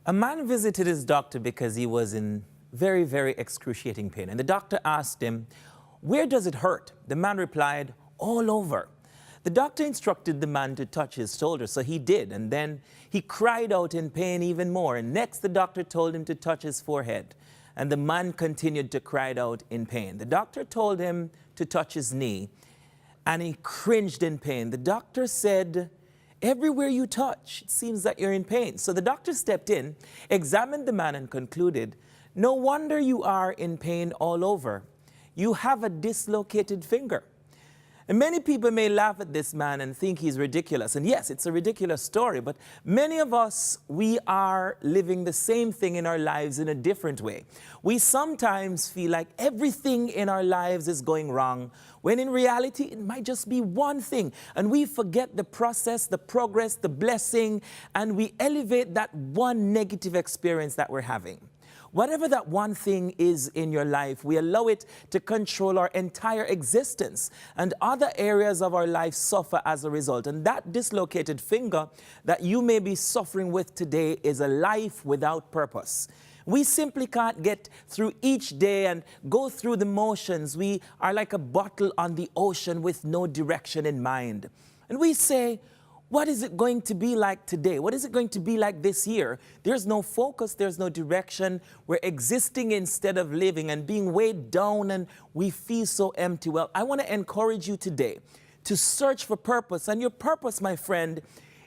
A man visited his doctor because he was in very, very excruciating pain. And the doctor asked him, "Where does it hurt?" The man replied, "All over." The doctor instructed the man to touch his shoulder, so he did. And then he cried out in pain even more. And next the doctor told him to touch his forehead. And the man continued to cry out in pain. The doctor told him to touch his knee, and he cringed in pain. The doctor said, "Everywhere you touch, it seems that you're in pain." So the doctor stepped in, examined the man, and concluded, "No wonder you are in pain all over. You have a dislocated finger." And many people may laugh at this man and think he's ridiculous. And yes, it's a ridiculous story, but many of us, we are living the same thing in our lives in a different way. We sometimes feel like everything in our lives is going wrong, when in reality, it might just be one thing. And we forget the process, the progress, the blessing, and we elevate that one negative experience that we're having. Whatever that one thing is in your life, we allow it to control our entire existence, and other areas of our life suffer as a result. And that dislocated finger that you may be suffering with today is a life without purpose. We simply can't get through each day and go through the motions. We are like a bottle on the ocean with no direction in mind. And we say, what is it going to be like today? What is it going to be like this year? There's no focus, there's no direction. We're existing instead of living and being weighed down, and we feel so empty. Well, I want to encourage you today to search for purpose. And your purpose, my friend,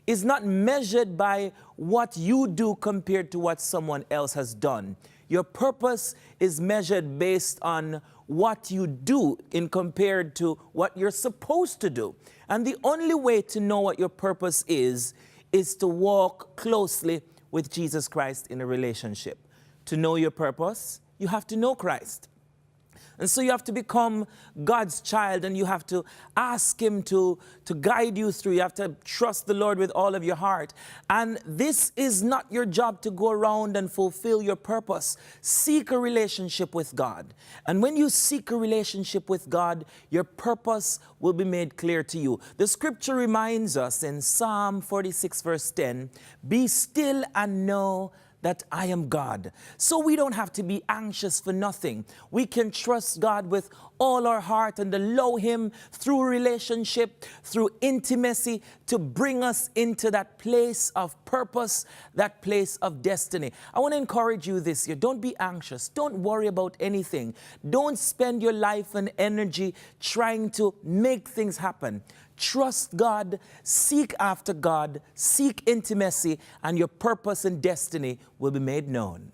is not measured by what you do compared to what someone else has done. Your purpose is measured based on what you do in compared to what you're supposed to do. And the only way to know what your purpose is to walk closely with Jesus Christ in a relationship. To know your purpose, you have to know Christ. And so you have to become God's child, and you have to ask Him to guide you through. You have to trust the Lord with all of your heart. And this is not your job to go around and fulfill your purpose. Seek a relationship with God. And when you seek a relationship with God, your purpose will be made clear to you. The scripture reminds us in Psalm 46 verse 10, "Be still and know that I am God." So we don't have to be anxious for nothing. We can trust God with all our heart and allow Him through relationship, through intimacy, to bring us into that place of purpose, that place of destiny. I want to encourage you this year. Don't be anxious. Don't worry about anything. Don't spend your life and energy trying to make things happen. Trust God, seek after God, seek intimacy, and your purpose and destiny will be made known.